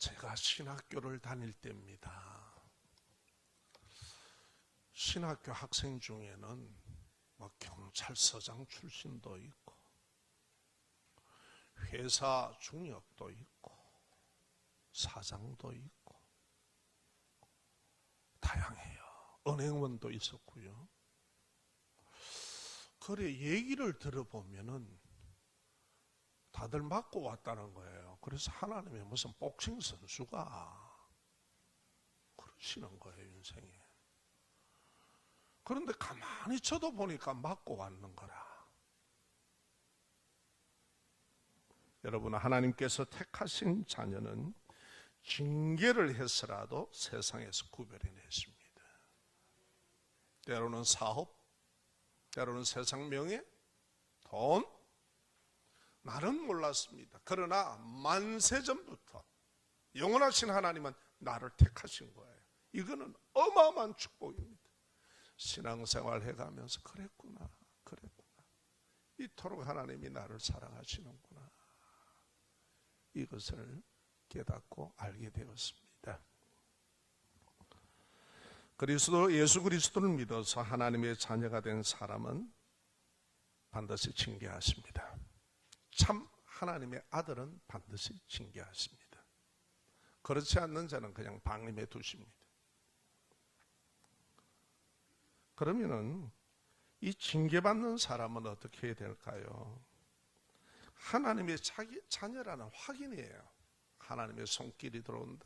제가 신학교를 다닐 때입니다. 신학교 학생 중에는 경찰서장 출신도 있고 회사 중역도 있고 사장도 있고 다양해요. 은행원도 있었고요. 그래 얘기를 들어보면은 다들 맞고 왔다는 거예요. 그래서 하나님의 무슨 복싱 선수가 그러시는 거예요, 인생에. 그런데 가만히 쳐도 보니까 맞고 왔는 거라. 여러분, 하나님께서 택하신 자녀는 징계를 해서라도 세상에서 구별해냈습니다. 때로는 사업, 때로는 세상 명예, 돈, 나는 몰랐습니다. 그러나 만세전부터 영원하신 하나님은 나를 택하신 거예요. 이거는 어마어마한 축복입니다. 신앙생활 해가면서 그랬구나. 이토록 하나님이 나를 사랑하시는구나. 이것을 깨닫고 알게 되었습니다. 예수 그리스도를 믿어서 하나님의 자녀가 된 사람은 반드시 징계하십니다. 참 하나님의 아들은 반드시 징계하십니다. 그렇지 않는 자는 그냥 방임해 두십니다. 그러면은 이 징계받는 사람은 어떻게 해야 될까요? 하나님의 자기 자녀라는 확인이에요. 하나님의 손길이 들어온다.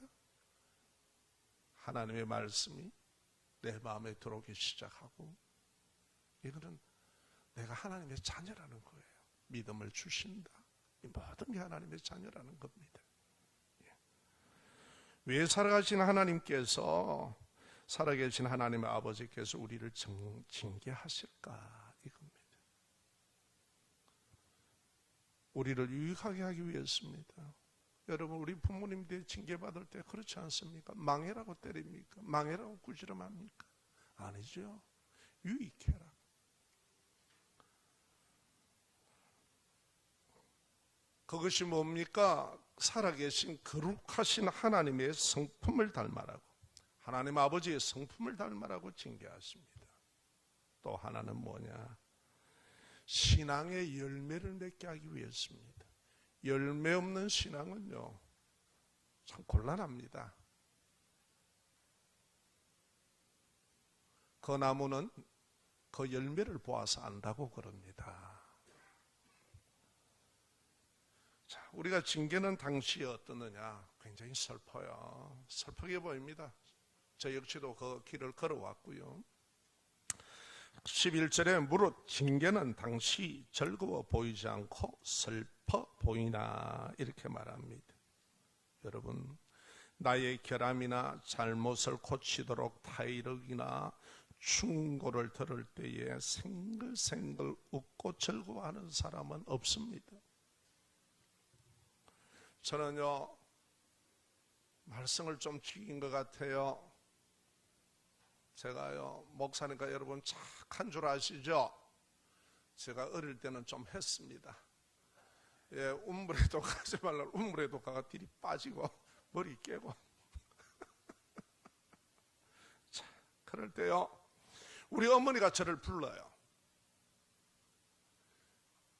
하나님의 말씀이 내 마음에 들어오기 시작하고, 이거는 내가 하나님의 자녀라는 거예요. 믿음을 주신다. 이 모든 게 하나님의 자녀라는 겁니다. 왜 살아가신 하나님께서, 살아계신 하나님의 아버지께서 우리를 징계하실까? 이겁니다. 우리를 유익하게 하기 위해서입니다. 여러분, 우리 부모님들 징계받을 때 그렇지 않습니까? 망해라고 때립니까? 망해라고 꾸지람합니까? 아니죠. 유익해라. 그것이 뭡니까? 살아계신 거룩하신 하나님의 성품을 닮아라고, 하나님 아버지의 성품을 닮아라고 징계하십니다. 또 하나는 뭐냐? 신앙의 열매를 맺게 하기 위해서입니다. 열매 없는 신앙은요, 참 곤란합니다. 그 나무는 그 열매를 보아서 안다고 그럽니다. 자, 우리가 징계는 당시에 어떻느냐? 굉장히 슬퍼요. 슬프게 보입니다. 저 역시도 그 길을 걸어왔고요. 11절에 무릇 징계는 당시 즐거워 보이지 않고 슬퍼 보이나, 이렇게 말합니다. 여러분, 나의 결함이나 잘못을 고치도록 타이르기나 충고를 들을 때에 생글생글 웃고 즐거워하는 사람은 없습니다. 저는요, 말씀을 좀 죽인 것 같아요. 제가요, 목사니까 여러분 착한 줄 아시죠? 제가 어릴 때는 좀 했습니다. 예, 우물에도 가지 말라, 우물에도 가가 딜이 빠지고 머리 깨고. 자, 그럴 때요, 우리 어머니가 저를 불러요.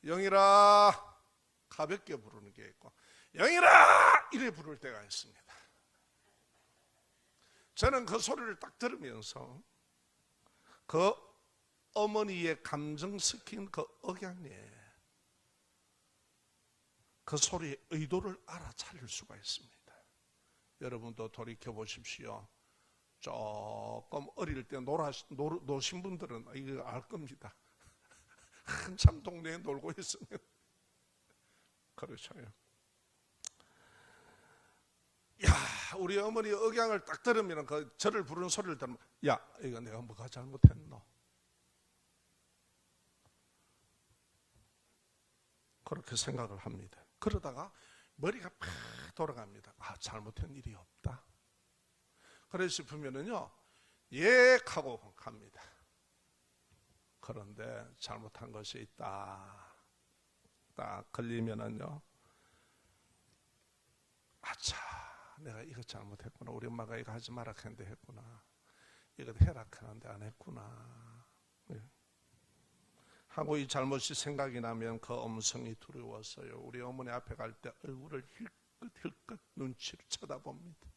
영일아, 가볍게 부르는 게 있고, 영일아! 이래 부를 때가 있습니다. 저는 그 소리를 딱 들으면서 그 어머니의 감정 섞인 그 억양에 그 소리의 의도를 알아차릴 수가 있습니다. 여러분도 돌이켜 보십시오. 조금 어릴 때 노신 분들은 이거 알 겁니다. 한참 동네에 놀고 있으면 그렇죠요. 야, 우리 어머니 억양을 딱 들으면, 그 저를 부르는 소리를 들으면, 야, 이거 내가 뭐가 잘못했노? 그렇게 생각을 합니다. 그러다가 머리가 팍 돌아갑니다. 아, 잘못한 일이 없다. 그래 싶으면은요, 예 하고 갑니다. 그런데 잘못한 것이 있다. 딱 걸리면은요, 아차, 내가 이거 잘못했구나. 우리 엄마가 이거 하지 마라 했는데 했구나. 이거 해라 하는데 안 했구나. 예. 하고 이 잘못이 생각이 나면 그 음성이 두려워서요. 우리 어머니 앞에 갈 때 얼굴을 힐끗힐끗 눈치를 쳐다봅니다.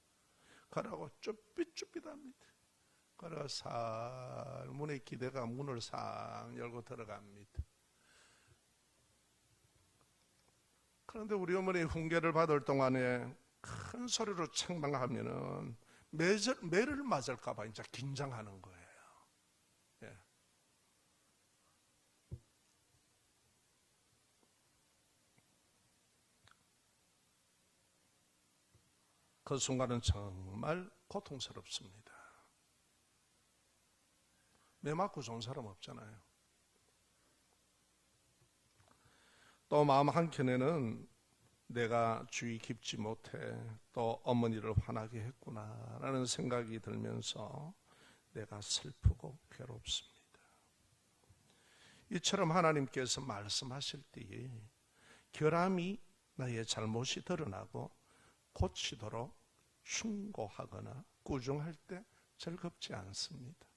그러고 쭈삣쭈삣합니다. 그러고 살 문에 기대가 문을 싹 열고 들어갑니다. 그런데 우리 어머니 훈계를 받을 동안에 큰 소리로 책망하면은 매를 맞을까봐 이제 긴장하는 거예요. 예. 그 순간은 정말 고통스럽습니다. 매 맞고 좋은 사람 없잖아요. 또 마음 한켠에는 내가 주의 깊지 못해 또 어머니를 화나게 했구나라는 생각이 들면서 내가 슬프고 괴롭습니다. 이처럼 하나님께서 말씀하실 때에 결함이 나의 잘못이 드러나고 고치도록 충고하거나 꾸중할 때 즐겁지 않습니다.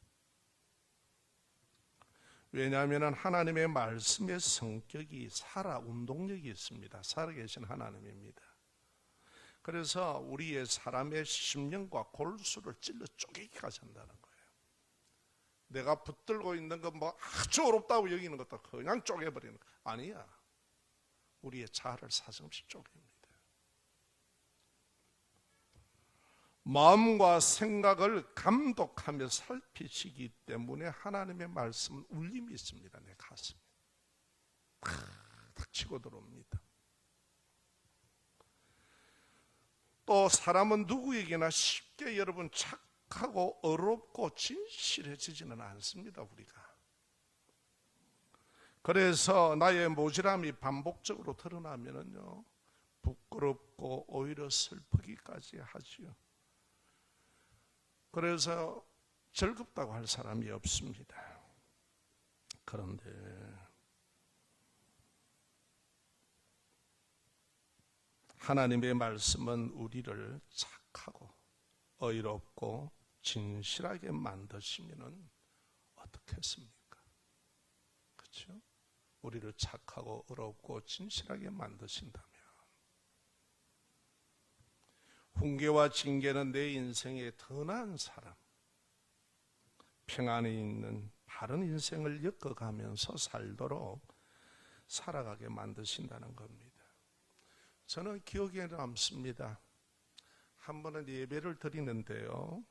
왜냐하면 하나님의 말씀의 성격이 살아 운동력이 있습니다. 살아계신 하나님입니다. 그래서 우리의 사람의 심령과 골수를 찔러 쪼개기까지 한다는 거예요. 내가 붙들고 있는 거 뭐 아주 어렵다고 여기는 것도 그냥 쪼개버리는 거 아니야. 우리의 자아를 사정없이 쪼갭니다. 마음과 생각을 감독하며 살피시기 때문에 하나님의 말씀은 울림이 있습니다. 내 가슴에 탁 치고 들어옵니다. 또 사람은 누구에게나 쉽게 여러분 착하고 어렵고 진실해지지는 않습니다. 우리가. 그래서 나의 모질함이 반복적으로 드러나면은요 부끄럽고 오히려 슬프기까지 하지요. 그래서 즐겁다고 할 사람이 없습니다. 그런데 하나님의 말씀은 우리를 착하고 의롭고 진실하게 만드시면은 어떻겠습니까? 그렇죠? 우리를 착하고 의롭고 진실하게 만드신다면 훈계와 징계는 내 인생에 더 나은 사람, 평안이 있는 바른 인생을 엮어가면서 살도록 살아가게 만드신다는 겁니다. 저는 기억에 남습니다. 한 번은 예배를 드리는데요,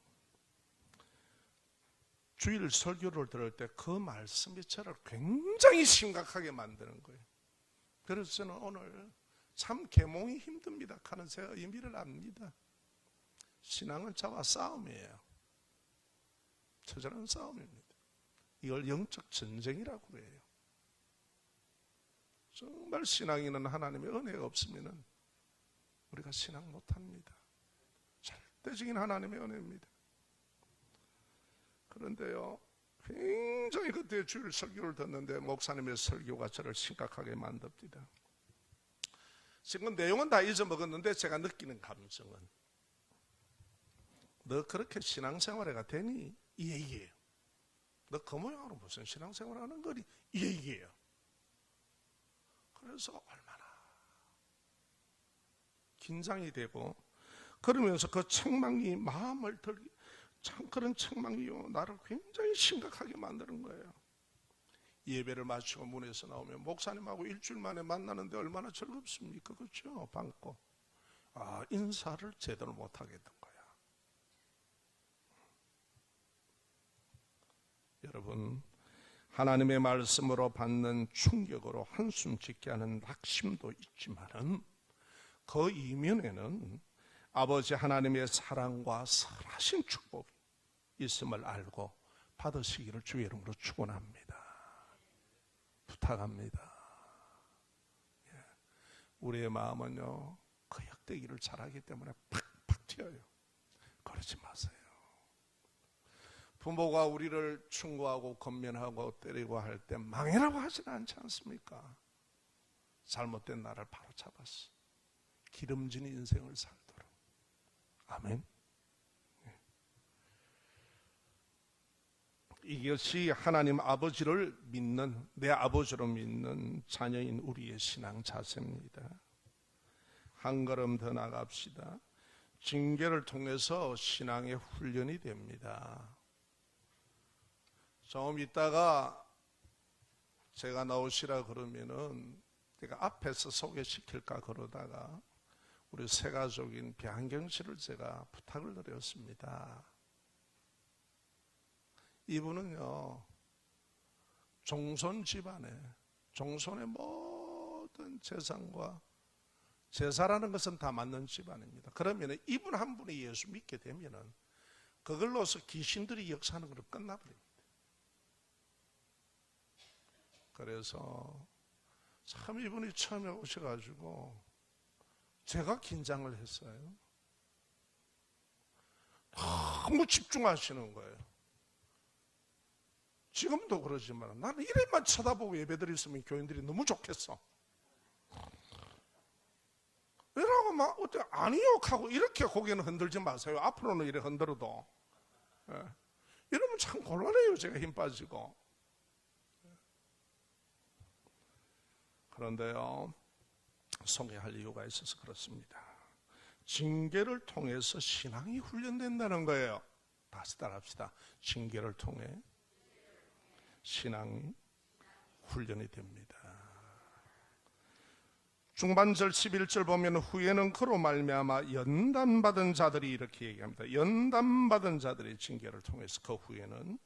주일 설교를 들을 때 그 말씀이 저를 굉장히 심각하게 만드는 거예요. 그래서 저는 오늘 참 계몽이 힘듭니다 하는 제가 의미를 압니다. 신앙은 저와 싸움이에요. 처절한 싸움입니다. 이걸 영적 전쟁이라고 해요. 정말 신앙 있는 하나님의 은혜가 없으면 우리가 신앙 못합니다. 절대적인 하나님의 은혜입니다. 그런데요, 굉장히 그때 주일 설교를 듣는데 목사님의 설교가 저를 심각하게 만듭니다. 지금 내용은 다 잊어먹었는데 제가 느끼는 감정은 너 그렇게 신앙생활해가 되니? 이 얘기예요. 너 그 모양으로 무슨 신앙생활하는 거니? 이 얘기예요. 그래서 얼마나 긴장이 되고 그러면서 그 책망이 마음을 들기 참 그런 책망이요 나를 굉장히 심각하게 만드는 거예요. 예배를 마치고 문에서 나오면 목사님하고 일주일 만에 만나는데 얼마나 즐겁습니까? 그렇죠? 반고 인사를 제대로 못하겠던 거야. 여러분, 하나님의 말씀으로 받는 충격으로 한숨 짓게 하는 낙심도 있지만은 그 이면에는 아버지 하나님의 사랑과 선하신 축복이 있음을 알고 받으시기를 주의 이름으로 축원합니다. 부탁합니다. 우리의 마음은요 거역되기를 잘하기 때문에 팍팍 튀어요. 그러지 마세요. 부모가 우리를 충고하고 권면하고 때리고 할 때 망해라고 하지는 않지 않습니까? 잘못된 나를 바로 잡았어. 기름진 인생을 살도록 아멘. 이것이 하나님 아버지를 믿는, 내 아버지로 믿는 자녀인 우리의 신앙 자세입니다. 한 걸음 더 나갑시다. 징계를 통해서 신앙의 훈련이 됩니다. 좀 이따가 제가 나오시라 그러면은 제가 앞에서 소개시킬까 그러다가 우리 새가족인 배한경 씨를 제가 부탁을 드렸습니다. 이분은요, 종손 집안에, 종손의 모든 재산과 제사라는 것은 다 맞는 집안입니다. 그러면 이분 한 분이 예수 믿게 되면은 그걸로서 귀신들이 역사하는 것으로 끝나버립니다. 그래서 참 이분이 처음에 오셔가지고 제가 긴장을 했어요. 너무 집중하시는 거예요. 지금도 그러지만 나는 이래만 쳐다보고 예배드리 있으면 교인들이 너무 좋겠어. 왜라고 막 어때 아니요 하고 이렇게 고개는 흔들지 마세요. 앞으로는 이래 흔들어도 이러면 참 곤란해요. 제가 힘 빠지고. 그런데요, 소개할 이유가 있어서 그렇습니다. 징계를 통해서 신앙이 훈련된다는 거예요. 다시 따라합시다. 징계를 통해 신앙이 훈련이 됩니다. 중반절 11절 보면 후에는 그로 말미암아 연단받은 자들이 이렇게 얘기합니다. 연단받은 자들이 징계를 통해서 그 후에는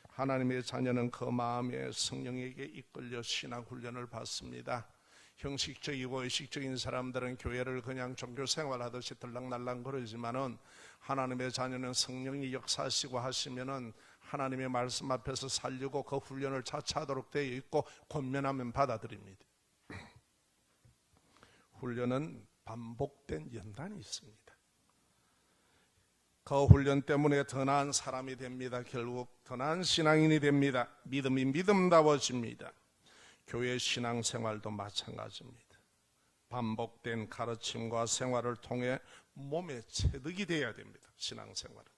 하나님의 자녀는 그 마음에 성령에게 이끌려 신앙 훈련을 받습니다. 형식적이고 의식적인 사람들은 교회를 그냥 종교 생활하듯이 들락날락 거리지만은 하나님의 자녀는 성령이 역사하시고 하시면은 하나님의 말씀 앞에서 살려고 그 훈련을 자처하도록 되어 있고 권면하면 받아들입니다. 훈련은 반복된 연단이 있습니다. 그 훈련 때문에 더 나은 사람이 됩니다. 결국 더 나은 신앙인이 됩니다. 믿음이 믿음다워집니다. 교회 신앙생활도 마찬가지입니다. 반복된 가르침과 생활을 통해 몸에 체득이 되어야 됩니다. 신앙생활은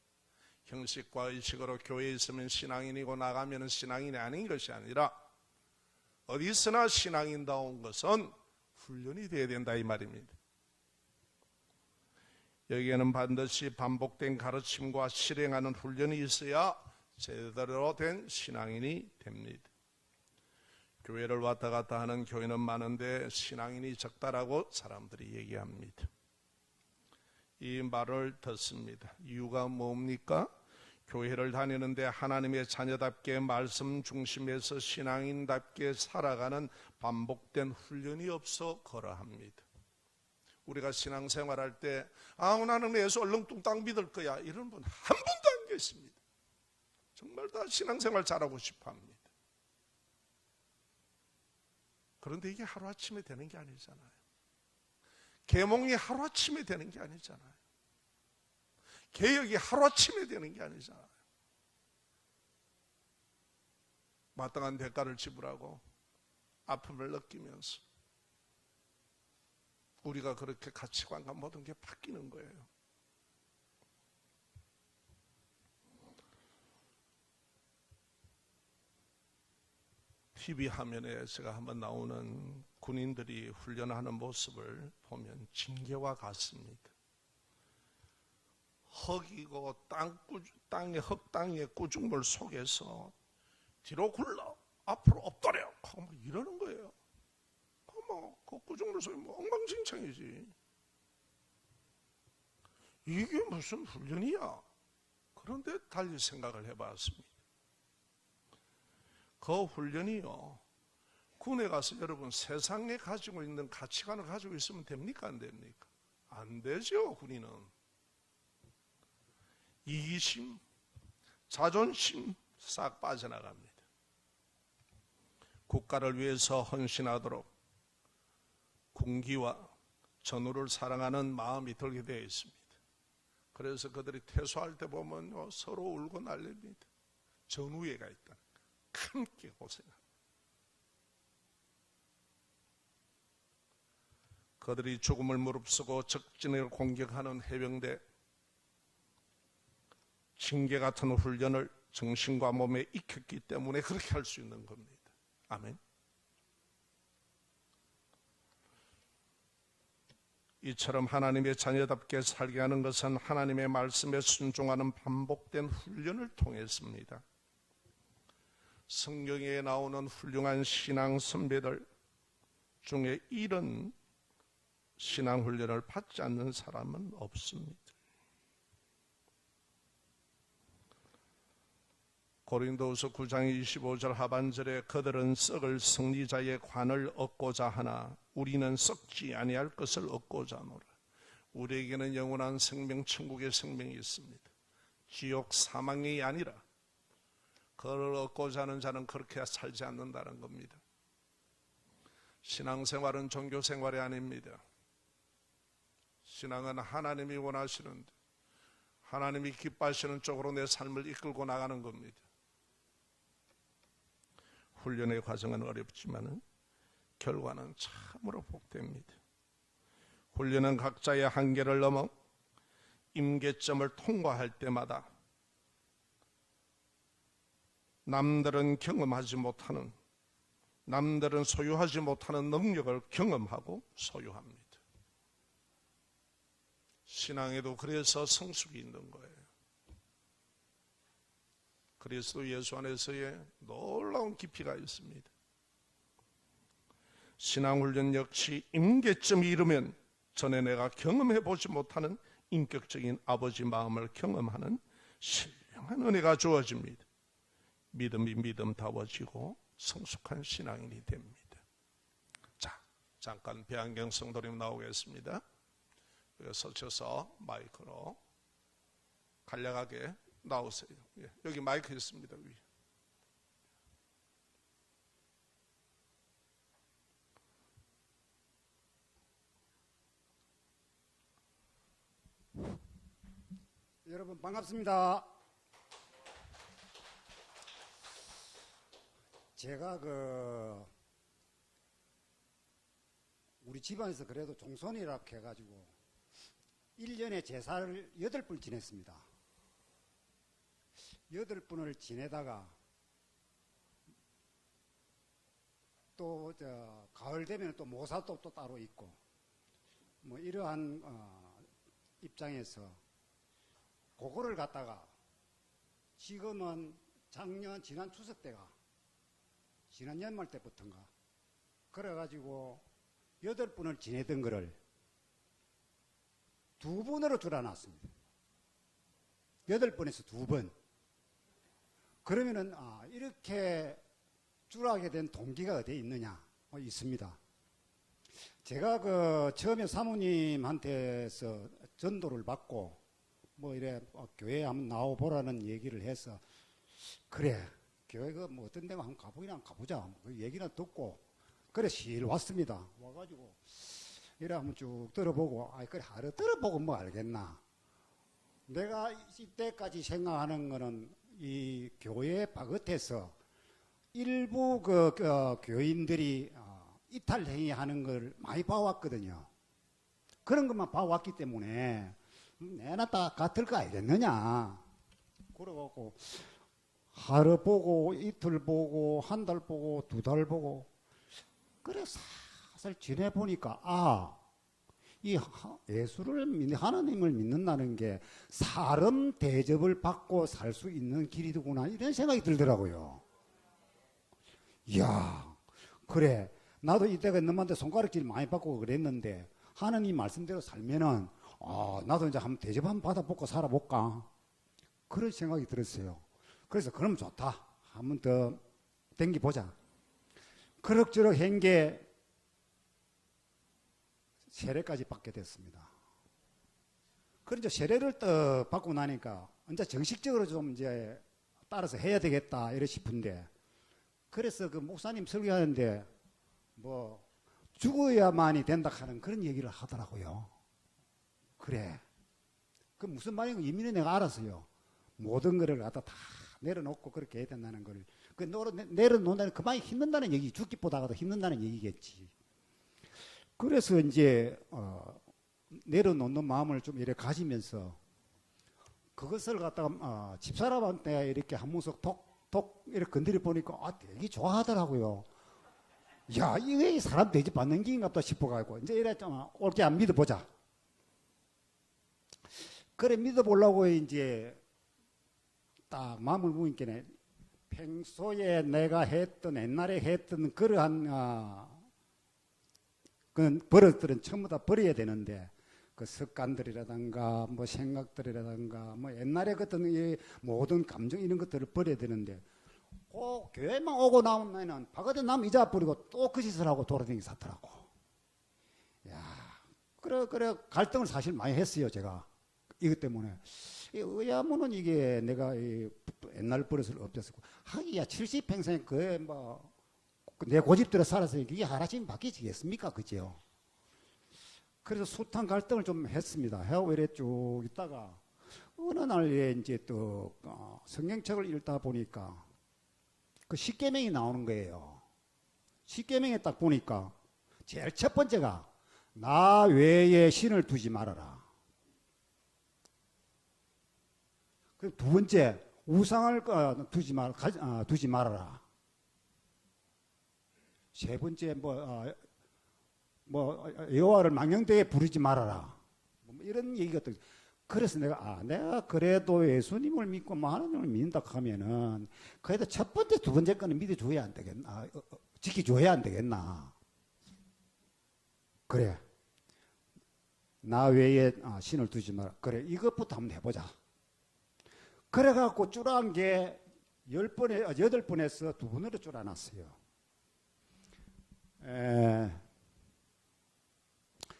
형식과 의식으로 교회에 있으면 신앙인이고 나가면 신앙인이 아닌 것이 아니라 어디서나 신앙인다운 것은 훈련이 되어야 된다 이 말입니다. 여기에는 반드시 반복된 가르침과 실행하는 훈련이 있어야 제대로 된 신앙인이 됩니다. 교회를 왔다 갔다 하는 교인은 많은데 신앙인이 적다라고 사람들이 얘기합니다. 이 말을 듣습니다. 이유가 뭡니까? 교회를 다니는데 하나님의 자녀답게 말씀 중심에서 신앙인답게 살아가는 반복된 훈련이 없어 그러합니다. 우리가 신앙생활할 때 나는 예수 얼렁뚱땅 믿을 거야 이런 분 한 분도 안 계십니다. 정말 다 신앙생활 잘하고 싶어합니다. 그런데 이게 하루아침에 되는 게 아니잖아요. 계몽이 하루아침에 되는 게 아니잖아요. 개혁이 하루아침에 되는 게 아니잖아요. 마땅한 대가를 지불하고 아픔을 느끼면서 우리가 그렇게 가치관과 모든 게 바뀌는 거예요. TV 화면에 제가 한번 나오는 군인들이 훈련하는 모습을 보면 징계와 같습니다. 흙이고 땅의 흙땅의 꾸중물 속에서 뒤로 굴러 앞으로 엎드려 하고 막 이러는 거예요. 그 꾸중물 속에 엉망진창이지. 이게 무슨 훈련이야? 그런데 달리 생각을 해봤습니다. 그 훈련이요, 군에 가서 여러분 세상에 가지고 있는 가치관을 가지고 있으면 됩니까? 안 됩니까? 안 되죠. 군인은 이기심, 자존심 싹 빠져나갑니다. 국가를 위해서 헌신하도록 군기와 전우를 사랑하는 마음이 들게 되어 있습니다. 그래서 그들이 퇴소할 때 보면 서로 울고 난립니다. 전우애가 있다. 함께 고생합니다. 그들이 죽음을 무릅쓰고 적진을 공격하는 해병대, 징계 같은 훈련을 정신과 몸에 익혔기 때문에 그렇게 할 수 있는 겁니다. 아멘. 이처럼 하나님의 자녀답게 살게 하는 것은 하나님의 말씀에 순종하는 반복된 훈련을 통했습니다. 성경에 나오는 훌륭한 신앙 선배들 중에 이런 신앙 훈련을 받지 않는 사람은 없습니다. 고린도후서 9장 25절 하반절에 그들은 썩을 승리자의 관을 얻고자 하나 우리는 썩지 아니할 것을 얻고자 하노라. 우리에게는 영원한 생명, 천국의 생명이 있습니다. 지옥 사망이 아니라 그걸 얻고자 하는 자는 그렇게 살지 않는다는 겁니다. 신앙생활은 종교생활이 아닙니다. 신앙은 하나님이 원하시는데 하나님이 기뻐하시는 쪽으로 내 삶을 이끌고 나가는 겁니다. 훈련의 과정은 어렵지만 결과는 참으로 복됩니다. 훈련은 각자의 한계를 넘어 임계점을 통과할 때마다 남들은 경험하지 못하는, 남들은 소유하지 못하는 능력을 경험하고 소유합니다. 신앙에도 그래서 성숙이 있는 거예요. 그리스도 예수 안에서의 놀라운 깊이가 있습니다. 신앙훈련 역시 임계점이 이르면 전에 내가 경험해보지 못하는 인격적인 아버지 마음을 경험하는 신령한 은혜가 주어집니다. 믿음이 믿음다워지고 성숙한 신앙인이 됩니다. 자, 잠깐 배안경 성도님 나오겠습니다. 서셔서 마이크로 간략하게 나오세요. 여기 마이크 있습니다. 위에. 여러분 반갑습니다. 제가 우리 집안에서 그래도 종손이라 해가지고 1년에 제사를 8번 지냈습니다. 8번을 지내다가 또 가을 되면 또 모사도 또 따로 있고 뭐 이러한 입장에서 그거를 갖다가 지금은 지난 추석 때가 지난 연말 때부터인가 그래가지고 8번을 지내던 거를 2번으로 줄여놨습니다. 8번에서 2번. 그러면은 이렇게 줄하게 된 동기가 어디에 있느냐? 있습니다. 제가 처음에 사모님한테서 전도를 받고 뭐 이래 교회에 한번 나와보라는 얘기를 해서 그래 교회가 뭐 어떤 데가 한번 가보자 그 얘기는 듣고 그래 실 왔습니다. 와가지고 이래 한번 쭉 들어보고 그래 하루 들어보고 뭐 알겠나. 내가 이때까지 생각하는 거는 이 교회 바깥에서 일부 교인들이 이탈 행위하는 걸 많이 봐왔거든요. 그런 것만 봐왔기 때문에 내나 다 같을 거 알겠느냐. 그래갖고 하루 보고 이틀 보고 한 달 보고 2달 보고 그래 사실 지내보니까 이 예수를 하나님을 믿는다는 게 사람 대접을 받고 살 수 있는 길이구나 이런 생각이 들더라고요. 이야 그래 나도 이때가 너한테 손가락질 많이 받고 그랬는데 하나님 말씀대로 살면은 나도 이제 한번 대접 한번 받아보고 살아볼까 그런 생각이 들었어요. 그래서 그럼 좋다 한번 더 댕기보자. 그럭저럭 한 게 세례까지 받게 됐습니다. 그런데 세례를 또 받고 나니까 이제 정식적으로 좀 이제 따라서 해야 되겠다 이래 싶은데 그래서 그 목사님 설교하는데 뭐 죽어야만이 된다 하는 그런 얘기를 하더라고요. 그래. 그 무슨 말인가 이미는 내가 알았어요. 모든 거를 갖다 다 내려놓고 그렇게 해야 된다는 걸. 내려놓는다는 그만이 힘든다는 얘기, 죽기보다가 더 힘든다는 얘기겠지. 그래서 이제 내려놓는 마음을 좀 이렇게 가지면서 그것을 갖다가 집사람한테 이렇게 한 문석 톡톡 이렇게 건드려 보니까 되게 좋아하더라고요. 야, 이게 사람 대접 받는 기인갑다 싶어가지고 이제 이래 좀 옳게 안 믿어보자. 그래 믿어보려고 이제 딱 마음을 먹으니까 평소에 내가 했던 옛날에 했던 그러한 그 버릇들은 전부 다 버려야 되는데 그 습관들이라든가 뭐 생각들이라든가 뭐 옛날에 어떤 이 모든 감정 이런 것들을 버려야 되는데 꼭 교회만 오고 나오면은 바가지 남 이자 버리고 또 그 짓을 하고 돌아다니기 사더라고. 야, 그래 갈등을 사실 많이 했어요 제가 이것 때문에. 의아무는 이게 내가 옛날 버릇을 없앴었고 하기야 70평생 그에 뭐 내 고집대로 살아서 이게 하나씩 바뀌지겠습니까, 그죠? 그래서 숱한 갈등을 좀 했습니다. 해오고 이래 쭉 있다가 어느 날에 이제 또 성경책을 읽다 보니까 그 십계명이 나오는 거예요. 십계명에 딱 보니까 제일 첫 번째가 나 외에 신을 두지 말아라. 그 두 번째 우상을 두지 말아라. 세 번째 여호와를 망령되게 부르지 말아라. 뭐 이런 얘기가 또. 그래서 내가 그래도 예수님을 믿고 하나님을 믿는다 하면은 그래도 첫 번째, 두 번째 거는 믿어줘야 안 되겠나? 지켜줘야 안 되겠나? 그래. 나 외에 신을 두지 마라. 그래, 이것부터 한번 해보자. 그래갖고 쭈란 게 8번에서 2번으로 쭈라놨어요.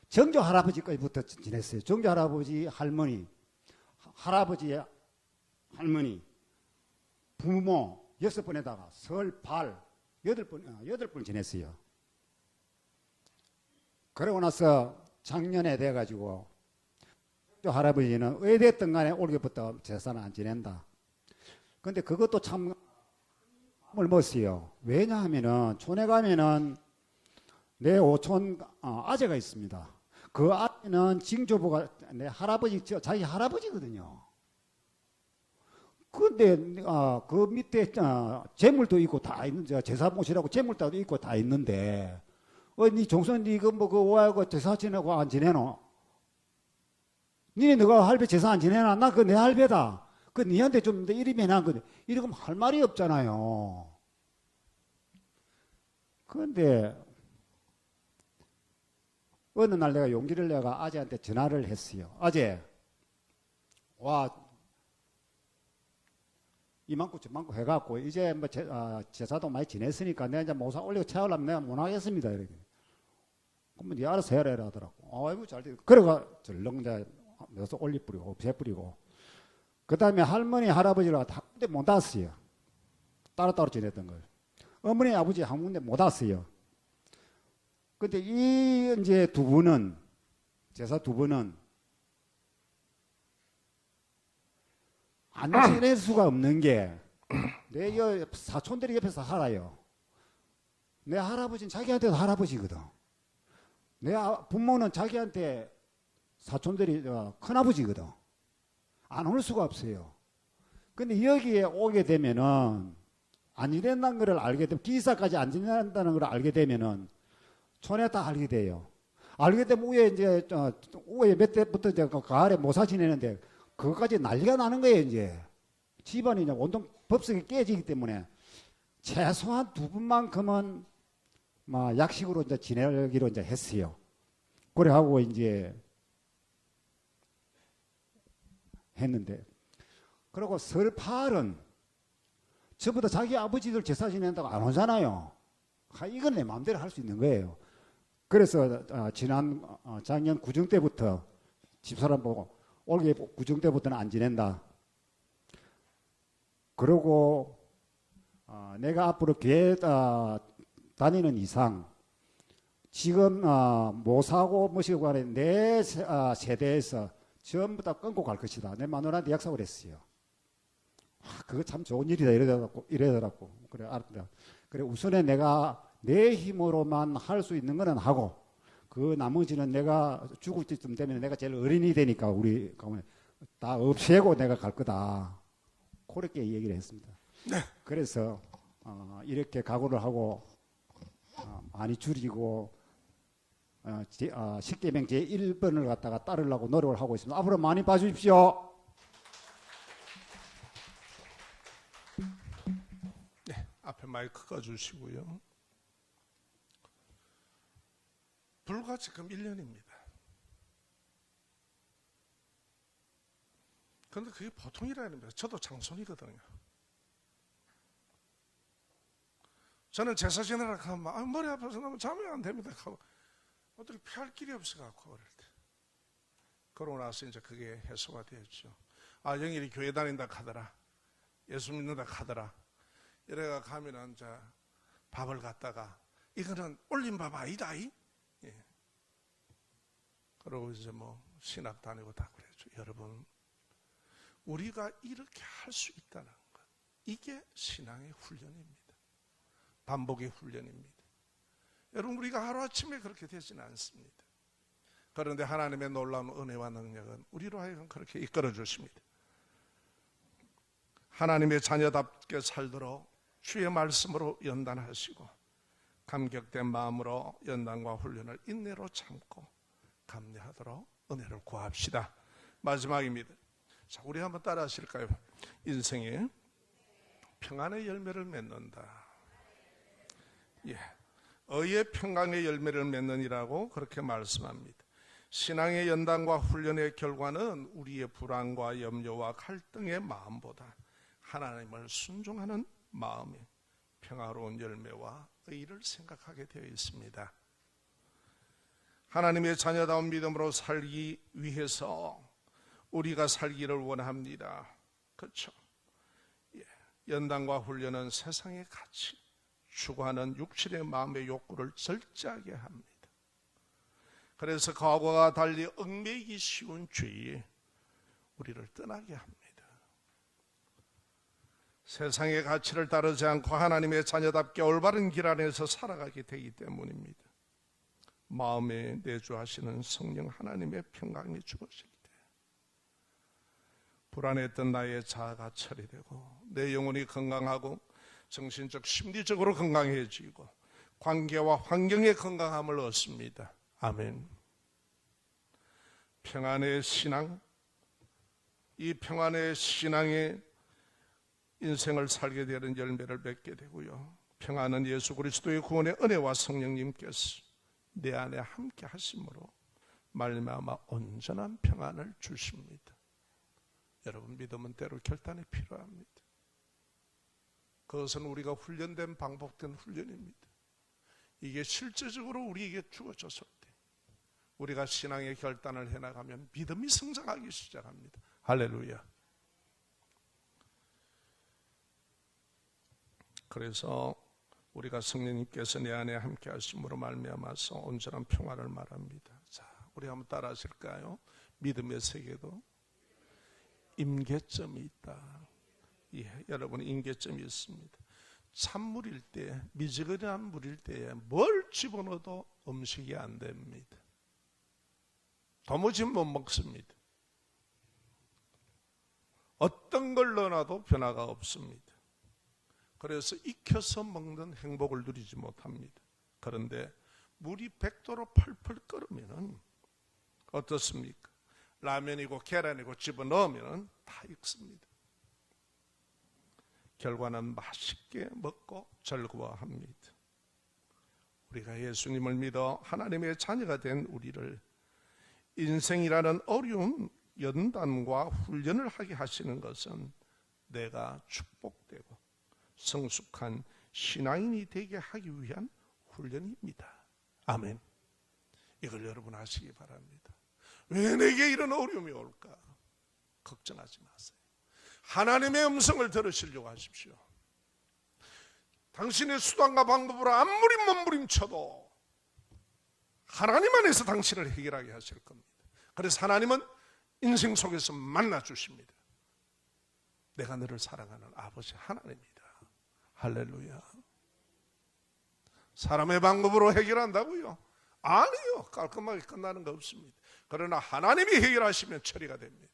정조 할아버지까지부터 지냈어요. 정조 할아버지, 할머니, 부모 6번에다가 설 8번 지냈어요. 그러고 나서 작년에 돼가지고 정조 할아버지는 어디됐든 간에 올해부터 제사는 안 지낸다. 근데 그것도 참 마음을 먹었어요. 왜냐하면은 촌에 가면은 내 오촌 아재가 있습니다. 그 아재는 징조부가 내 할아버지, 자기 할아버지거든요. 근데 그 밑에 재물도 있고 다 있는, 제사 모시라고 재물도 있고 다 있는데 니 종선 니 그 오하고 제사 지내고 안 지내노? 니네 너가 할배 제사 안 지내나? 나 그 내 할배다. 그 니한테 좀 이름이 난 건데 이러면 할 말이 없잖아요. 그런데 어느 날 내가 용기를 내가 아재한테 전화를 했어요. 아재, 와, 이만큼 저만큼 해갖고 이제 뭐 제사도 많이 지냈으니까 내가 이제 모사 올리고 채우려면 내가 못 하겠습니다. 이렇게. 그러면 네 알아서 해라 하더라고. 아이고 잘 돼. 그래가 절렁 이제 여기서 올리 뿌리고 배 뿌리고. 그 다음에 할머니 할아버지가 다 군데 못 왔어요. 따로따로 지냈던 걸. 어머니 아버지 한 군데 못 왔어요. 근데 이제 두 분은 제사 두 분은 안 지낼 수가 없는 게 내 사촌들이 옆에서 살아요. 내 할아버지는 자기한테도 할아버지거든. 내 부모는 자기한테 사촌들이 큰아버지거든. 안 올 수가 없어요. 근데 여기에 오게 되면은 안 지낸다는 걸 알게 되면 기사까지 안 지낸다는 걸 알게 되면은 촌에 다 알게 돼요. 알게 되면 우에 몇 대부터 이제 가을에 모사 지내는데 그것까지 난리가 나는 거예요, 이제. 집안이 이제 온통 법석이 깨지기 때문에 최소한 2분만큼은 막 약식으로 이제 지내기로 이제 했어요. 그래 하고 이제 했는데. 그리고 설팔은 저보다 자기 아버지들 제사 지낸다고 안 오잖아요. 이건 내 마음대로 할 수 있는 거예요. 그래서 지난 작년 구정 때부터 집사람 보고 올해 구정 때부터는 안 지낸다. 그러고 내가 앞으로 교회 다니는 이상 지금 모사고 뭐시고 간에 내 세대에서 전부 다 끊고 갈 것이다. 내 마누라한테 약속을 했어요. 그거 참 좋은 일이다 이래더라고. 그래 알았다. 그래 우선에 내가 내 힘으로만 할 수 있는 거는 하고 그 나머지는 내가 죽을 때쯤 되면 내가 제일 어린이 되니까 우리 가문에 다 없애고 내가 갈 거다. 그렇게 얘기를 했습니다. 네. 그래서 이렇게 각오를 하고 많이 줄이고 십계명 제1번을 갖다가 따르려고 노력을 하고 있습니다. 앞으로 많이 봐주십시오. 네, 앞에 마이크 꺼주시고요. 불과 지금 1년입니다. 그런데 그게 보통이라는 거예요. 저도 장손이거든요. 저는 제사 지내라 하면 머리 아파서 너무 잠이 안 됩니다 하고 어떻게 피할 길이 없어갖고 어릴 때. 그러고 나서 이제 그게 해소가 되었죠. 영일이 교회 다닌다 하더라. 예수 믿는다 하더라. 이래가 가면은 이제 밥을 갖다가 이거는 올린 밥 아니다. 예. 그러고 이제 뭐 신학 다니고 다 그랬죠. 여러분, 우리가 이렇게 할 수 있다는 것, 이게 신앙의 훈련입니다. 반복의 훈련입니다. 여러분, 우리가 하루아침에 그렇게 되지는 않습니다. 그런데 하나님의 놀라운 은혜와 능력은 우리로 하여금 그렇게 이끌어 주십니다. 하나님의 자녀답게 살도록 주의 말씀으로 연단하시고 감격된 마음으로 연단과 훈련을 인내로 참고 감내하도록 은혜를 구합시다. 마지막입니다. 자, 우리 한번 따라 하실까요? 인생에 평안의 열매를 맺는다. 예, 의의 평강의 열매를 맺느니라고 그렇게 말씀합니다. 신앙의 연단과 훈련의 결과는 우리의 불안과 염려와 갈등의 마음보다 하나님을 순종하는 마음의 평화로운 열매와 의를 생각하게 되어 있습니다. 하나님의 자녀다운 믿음으로 살기 위해서 우리가 살기를 원합니다. 그렇죠? 예, 연단과 훈련은 세상의 가치, 추구하는 육신의 마음의 욕구를 절제하게 합니다. 그래서 과거와 달리 얽매이기 쉬운 죄에 우리를 떠나게 합니다. 세상의 가치를 따르지 않고 하나님의 자녀답게 올바른 길 안에서 살아가게 되기 때문입니다. 마음에 내주하시는 성령 하나님의 평강이 주어질 때 불안했던 나의 자아가 처리되고 내 영혼이 건강하고 정신적, 심리적으로 건강해지고 관계와 환경의 건강함을 얻습니다. 아멘. 평안의 신앙, 이 평안의 신앙의 인생을 살게 되는 열매를 맺게 되고요. 평안은 예수 그리스도의 구원의 은혜와 성령님께서 내 안에 함께 하심으로 말미암아 온전한 평안을 주십니다. 여러분, 믿음은 때로 결단이 필요합니다. 그것은 우리가 훈련된 반복된 훈련입니다. 이게 실제적으로 우리에게 주어졌을 때 우리가 신앙의 결단을 해나가면 믿음이 성장하기 시작합니다. 할렐루야. 그래서 우리가 성령님께서 내 안에 함께 하심으로 말미암아서 온전한 평화를 말합니다. 자, 우리 한번 따라 하실까요? 믿음의 세계도 임계점이 있다. 예, 여러분, 임계점이 있습니다. 찬물일 때, 미지근한 물일 때에 뭘 집어넣어도 음식이 안 됩니다. 도무지 못 먹습니다. 어떤 걸 넣어놔도 변화가 없습니다. 그래서 익혀서 먹는 행복을 누리지 못합니다. 그런데 물이 100도로 펄펄 끓으면 어떻습니까? 라면이고 계란이고 집어넣으면 다 익습니다. 결과는 맛있게 먹고 즐거워합니다. 우리가 예수님을 믿어 하나님의 자녀가 된 우리를 인생이라는 어려운 연단과 훈련을 하게 하시는 것은 내가 축복되고 성숙한 신앙인이 되게 하기 위한 훈련입니다. 아멘. 이걸 여러분 아시기 바랍니다. 왜 내게 이런 어려움이 올까? 걱정하지 마세요. 하나님의 음성을 들으시려고 하십시오. 당신의 수단과 방법으로 아무리 몸부림쳐도 하나님 안에서 당신을 해결하게 하실 겁니다. 그래서 하나님은 인생 속에서 만나주십니다. 내가 너를 사랑하는 아버지 하나님이다. 할렐루야. 사람의 방법으로 해결한다고요? 아니요. 깔끔하게 끝나는 거 없습니다. 그러나 하나님이 해결하시면 처리가 됩니다.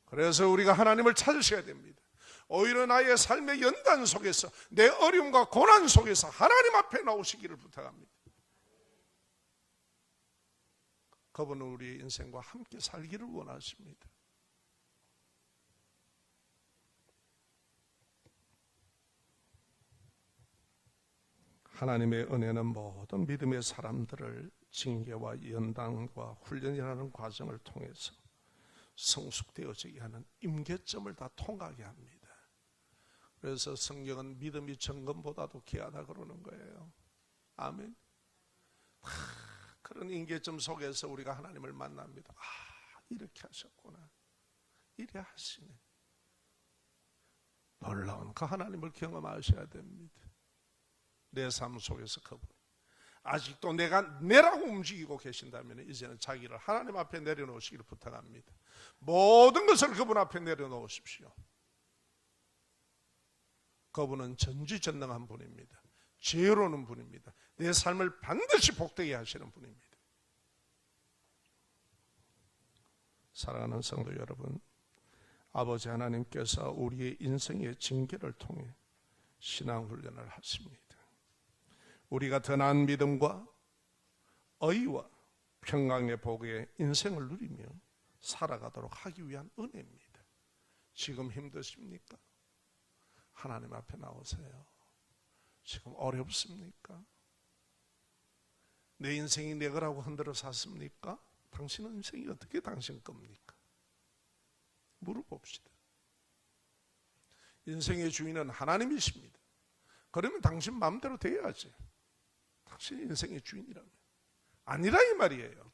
그래서 우리가 하나님을 찾으셔야 됩니다. 오히려 나의 삶의 연단 속에서, 내 어려움과 고난 속에서 하나님 앞에 나오시기를 부탁합니다. 그분은 우리의 인생과 함께 살기를 원하십니다. 하나님의 은혜는 모든 믿음의 사람들을 징계와 연단과 훈련이라는 과정을 통해서 성숙되어지게 하는 임계점을 다 통과하게 합니다. 그래서 성경은 믿음이 정금보다도 귀하다 그러는 거예요. 아멘. 그런 임계점 속에서 우리가 하나님을 만납니다. 이렇게 하셨구나, 이래 하시네. 놀라운 그 하나님을 경험하셔야 됩니다. 내 삶 속에서 그분, 아직도 내라고 움직이고 계신다면 이제는 자기를 하나님 앞에 내려놓으시기를 부탁합니다. 모든 것을 그분 앞에 내려놓으십시오. 그분은 전지전능한 분입니다. 지혜로운 분입니다. 내 삶을 반드시 복되게 하시는 분입니다. 사랑하는 성도 여러분, 아버지 하나님께서 우리의 인생의 징계를 통해 신앙훈련을 하십니다. 우리가 더 나은 믿음과 의와 평강의 복의 인생을 누리며 살아가도록 하기 위한 은혜입니다. 지금 힘드십니까? 하나님 앞에 나오세요. 지금 어렵습니까? 내 인생이 내 거라고 흔들어 샀습니까? 당신 인생이 어떻게 당신 겁니까? 물어봅시다. 인생의 주인은 하나님이십니다. 그러면 당신 마음대로 돼야지. 당신이 인생의 주인이라면. 아니라 이 말이에요.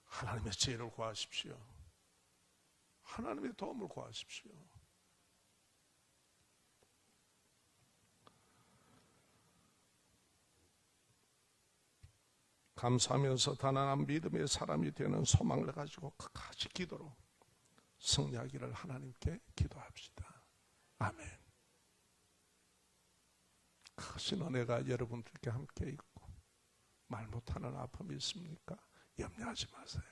하나님의 지혜를 구하십시오. 하나님의 도움을 구하십시오. 감사하면서 단단한 믿음의 사람이 되는 소망을 가지고 끝까지 기도로 승리하기를 하나님께 기도합시다. 아멘. 크신 은혜가 여러분들께 함께 있고, 말 못하는 아픔이 있습니까? 염려하지 마세요.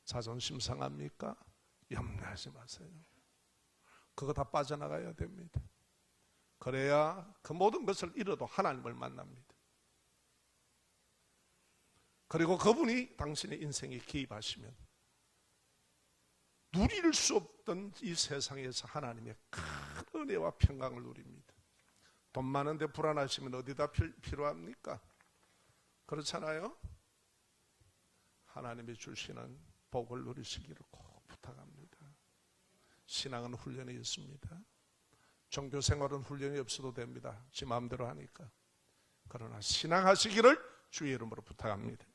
자존심 상합니까? 염려하지 마세요. 그거 다 빠져나가야 됩니다. 그래야 그 모든 것을 잃어도 하나님을 만납니다. 그리고 그분이 당신의 인생에 개입하시면 누릴 수 없던 이 세상에서 하나님의 큰 은혜와 평강을 누립니다. 돈 많은데 불안하시면 어디다 필요합니까? 그렇잖아요? 하나님이 주시는 복을 누리시기를 꼭 부탁합니다. 신앙은 훈련이 있습니다. 종교 생활은 훈련이 없어도 됩니다. 지 마음대로 하니까. 그러나 신앙하시기를 주의 이름으로 부탁합니다.